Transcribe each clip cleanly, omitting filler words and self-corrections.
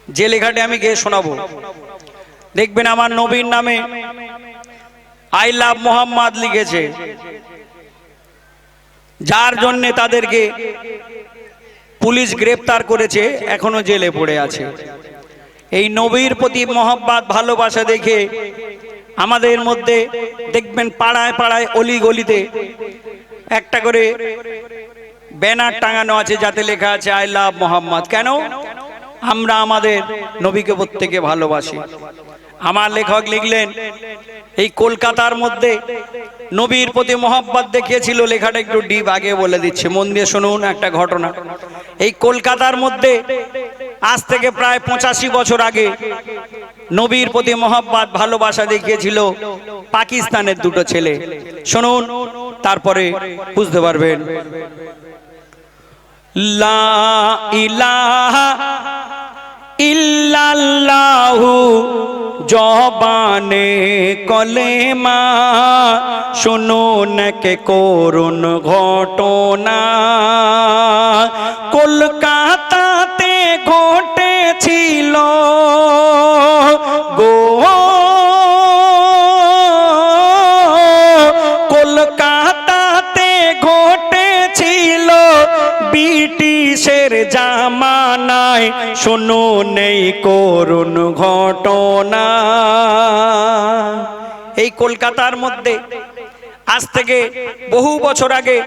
যে লেখাটি আমি গিয়ে শোনাবো, দেখবেন আমার নবীর নামে আই লাভ মোহাম্মদ লিখেছে, যার জন্য তাদেরকে পুলিশ গ্রেফতার করেছে, এখনো জেলে পড়ে আছে। এই নবীর প্রতি মহব্বত ভালোবাসা দেখে আমাদের মধ্যে দেখবেন পাড়ায় পাড়ায় অলি গলিতে একটা করে ব্যানার টাঙানো আছে, যাতে লেখা আছে আই লাভ মোহাম্মদ। কেন? আমরা আমাদের নবীকে প্রত্যেকে ভালোবাসি। আমার লেখক লিখলেন, এই কলকাতার মধ্যে নবীর প্রতি মহব্বত দেখিয়েছিল। লেখাটা একটু ডিপ আগে বলে দিচ্ছে, মন দিয়ে শুনুন একটা ঘটনা। এই কলকাতার মধ্যে আজ থেকে প্রায় 85 বছর আগে নবীর প্রতি মহব্বত ভালোবাসা দেখিয়েছিল পাকিস্তানের দুটো ছেলে। শুনুন, তারপরে বুঝতে পারবেন। লা ইলাহা ইল্লাল্লাহু জবানে কলেমা, শুনুন কে করুণ ঘটনা কলকাতাতে ঘটেছিল গো, কলকাতাতে ঘটেছিল ব্রিটিশের জামানায়, শুনুন এই করুণ ঘটনা। এই কলকাতার মধ্যে আজ থেকে বহু বছর আগে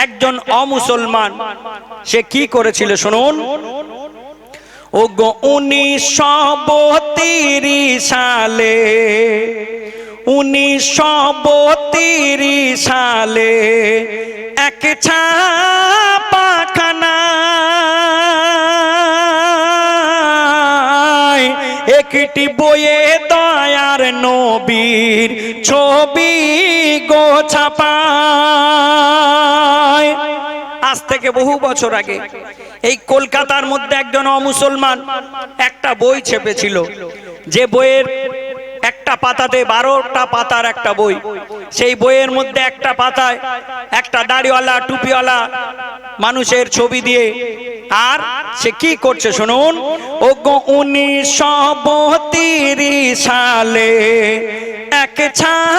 একজন অমুসলমান সে কি করেছিল শুনুন। ও গো 1932 সালে, 1932 সালে এক ছাপাখানায় একটি বইয়ে দয়ার নবীর ছবি গো ছাপায়। আজ থেকে বহু বছর আগে এই কলকাতার মধ্যে একজন অমুসলমান একটা বই ছেপেছিল, যে বইয়ের একটা পাতাতে 12টা পাতার একটা বই। সেই বইয়ের মধ্যে একটা পাতায় একটা দাড়িওয়ালা টুপিওয়ালা মানুষের ছবি দিয়ে, আর সে কি করছে শুনুন। ও গো 1932 সালে এক ছাপাখানায়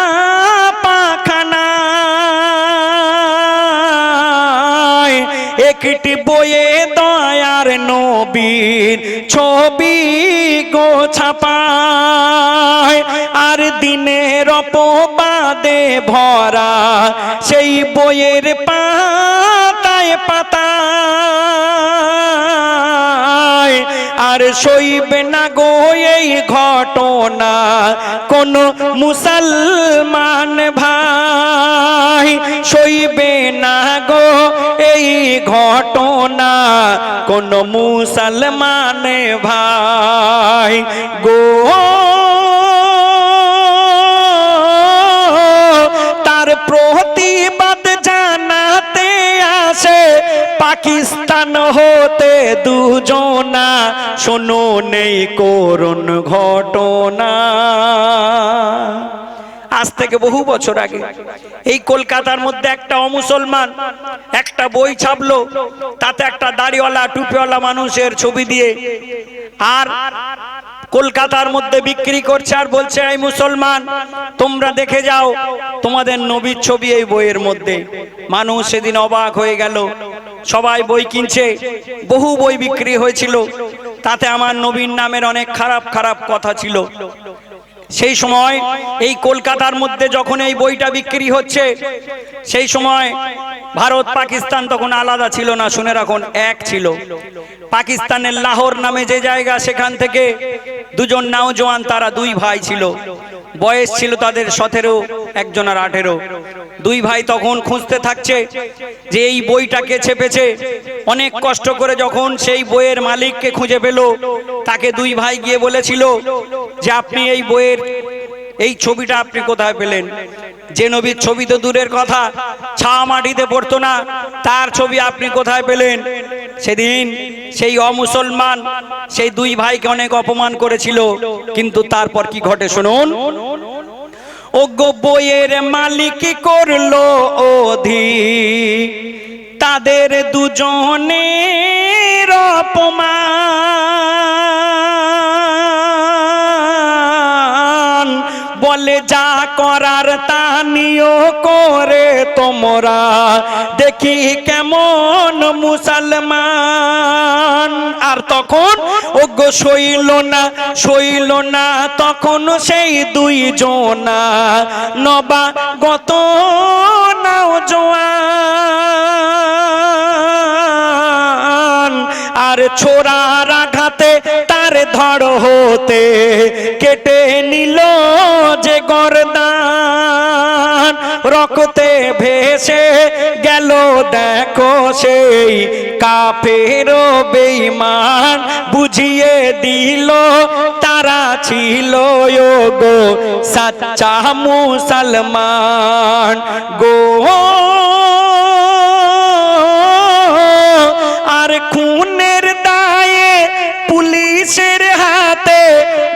একটি বইয়ে দয়ার নবীর ছবি গো ছাপায়, আর দিনের অপবাদে ভরা সেই বইয়ের পাতায় পাতায়, আর সইবে না গো এই ঘটনা কোন মুসলমান ভাই, সইবে না গো এই ঘটনা কোন মুসলমান ভাই গো। তার প্রতিবাদ জানাতে আসে পাকিস্তান হতে দুজনা, শুনুন এই করুণ ঘটনা। আজ থেকে বহু বছর আগে এই কলকাতার মধ্যে একটা অমুসলমান একটা বই ছাপলো, তাতে একটা দাড়িওয়ালা টুপিওয়ালা মানুষের ছবি দিয়ে, আর কলকাতার মধ্যে বিক্রি করছে, আর বলছে এই মুসলমান তোমরা দেখে যাও তোমাদের নবীর ছবি এই বইয়ের মধ্যে। মানুষ সেদিন অবাক হয়ে গেল, সবাই বই কিনছে, বহু বই বিক্রি হয়েছিল, তাতে আমার নবীর নামের অনেক খারাপ খারাপ কথা ছিল। সেই সময় এই কলকাতার মধ্যে যখন এই বইটা বিক্রি হচ্ছে, সেই সময় ভারত পাকিস্তান তখন আলাদা ছিল না, শুনে রাখুন, এক ছিল। পাকিস্তানের লাহোর নামে যে জায়গা, সেখান থেকে দুজন নওজোয়ান, তারা দুই ভাই ছিল, বয়স ছিল তাদের 17, একজনের 18। দুই ভাই তখন খুঁজতে থাকছে যে এই বইটা কে ছেপেছে। অনেক কষ্ট করে যখন সেই বইয়ের মালিককে খুঁজে পেল, তাকে দুই ভাই গিয়ে বলেছিল যে আপনি এই বইয়ের এই ছবিটা আপনি কোথায় পেলেন? যে নবীর ছবি তো দূরের কথা, ছায়া মাটিতে পড়তো না, তার ছবি আপনি কোথায় পেলেন? সেদিন সেই অমুসলমান সেই দুই ভাইকে অনেক অপমান করেছিল, কিন্তু তারপর কি ঘটে শুনুন। ও গো বইয়ের মালিক করলো অধীর তাদের দুজনের অপমান, বলে যা করার তা নিও করে তোমরা, দেখি কেমন মুসলমান। আর তখন ওগো সইল না তখন সেই দুই জনা নবাগত নওজোয়ান। আর ছোড়ার আঘাতে তার ধড় হতে কেটে নিল যে গর্দান। রক্তে ভেসে গেল দেখো সেই কাফের বেঈমান, বুঝিয়ে দিল তারা ছিল গো সাচ্চা মুসলমান গো। আর খুনের দায়ে পুলিশের হাতে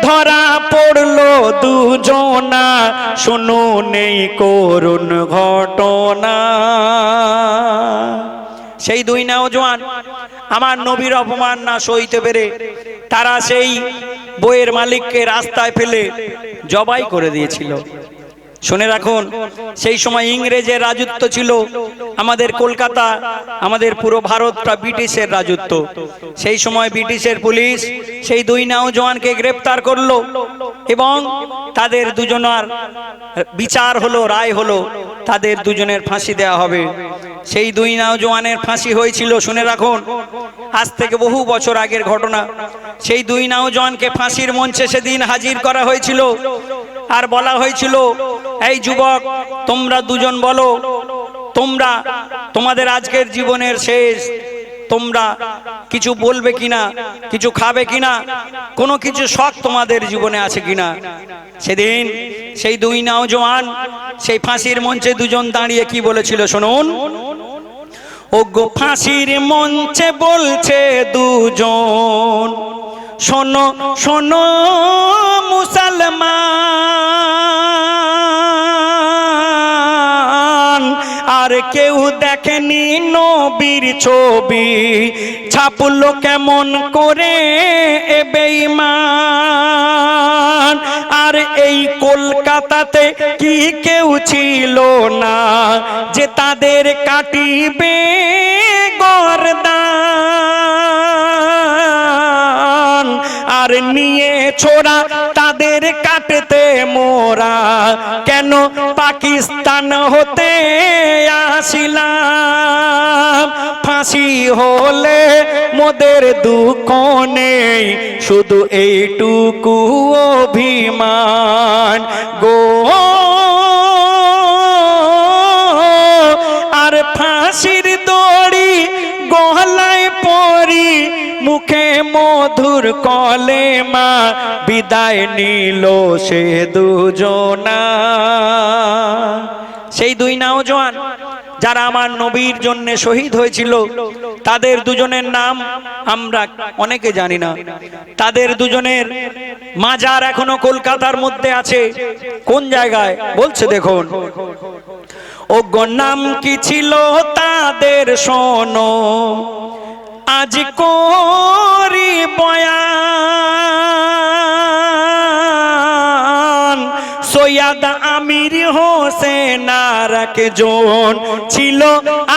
ধরা পড়লো দুজনা, শুনুন এই করুণ ঘটনা। সেই দুই নওজোয়ান আমার নবীর অপমান না সইতে পেরে তারা সেই বইয়ের মালিককে রাস্তায় ফেলে জবাই করে দিয়েছিল। শুনে রাখুন, সেই সময় ইংরেজের রাজত্ব ছিল আমাদের কলকাতা, আমাদের পুরো ভারতটা ব্রিটিশের রাজত্ব। সেই সময় ব্রিটিশের পুলিশ সেই দুই নওজোয়ানকে গ্রেপ্তার করলো এবং তাদের দুজনার বিচার হলো, রায় হলো, তাদের দুজনের ফাঁসি দেওয়া হবে। সেই দুই নওজোয়ানের ফাঁসি হয়েছিল, শুনে রাখুন, আজ থেকে বহু বছর আগের ঘটনা। সেই দুই নওজোয়ানকে ফাঁসির মঞ্চে সেদিন হাজির করা হয়েছিল আর বলা হয়েছিল, এই যুবক তোমরা দুজন বলো, তোমরা তোমাদের আজকের জীবনের শেষ, তোমরা কিছু বলবে কিনা, কিছু খাবে কিনা, কোনো কিছু শখ তোমাদের জীবনে আছে কিনা। সেদিন সেই দুই নওজোয়ান সেই ফাঁসির মঞ্চে দুজন দাঁড়িয়ে কি বলেছিল শুনুন। ওগো ফাঁসির মঞ্চে বলছে দুজন, শোনো শোনো মুসলমান, আর কেউ দেখেনি নবীর ছবি, ছাপলো কেমন করে এ বেঈমান। আর এই কলকাতাতে কি কেউ ছিল না যে তাদের কাটিবে গর্দান। আর নিয়ে ছোড়া তাদের কাটতে মোরা, কেন পাকিস্তান হতে আসিলাম। ফাঁসি হলে মোদের দুঃখ নেই, শুধু এইটুকু অভিমান গো। আর ফাঁসির দড়ি গলায় পরি, মুখে মধুর কলেমা, বিদায় নিল সে দুজনা। সেই দুই নওজোয়ান যারা আমার নবীর জন্য শহীদ হয়েছিল, তাদের দুজনের নাম আমরা অনেকে জানি না। তাদের দুজনের মাজার এখনো কলকাতার মধ্যে আছে। কোন জায়গায় বলছে দেখুন। ওগো নাম কি ছিল তাদের শোনো, আজ করি বয়ান। সৈয়দ আমির হোসেন আর একজন ছিল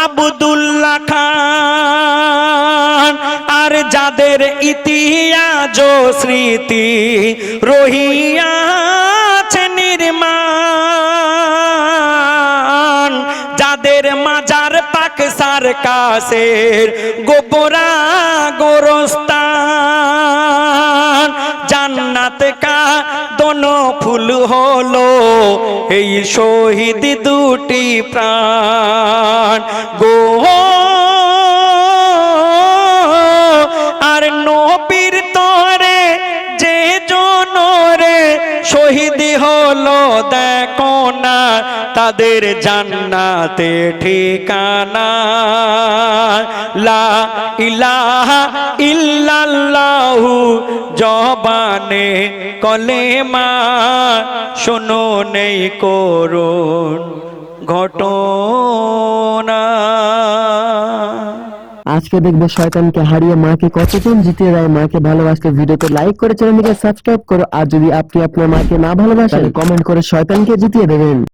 আব্দুল্লাহ খান। আর যাদের ইতিহাস ও স্মৃতি রহিয়াছে নির্মাণ, যাদের মাজার পাক সারকাসের গোবরা গোরস্তান। জান্নাত কা দোনো ফুল হলো এই শহীদ দুটি প্রাণ গো। আর নবীর তরে যে জনরে শহীদ হলো দেখো না, তাদের জান্নাতে ঠিকানা। লা ইলাহা ইল্লাল্লাহু জবানে কলেমা, শোনো নেই করুণ ঘটনা। আজকে দেখবো শয়তানকে হারিয়ে মাকে কতজন জিতিয়ে দেয়। মাকে ভালোবাসতে ভিডিওতে লাইক করে চ্যানেলটিকে সাবস্ক্রাইব করো। আর যদি আপনি আপনার মাকে না ভালোবাসেন কমেন্ট করে শয়তানকে জিতিয়ে দেবেন।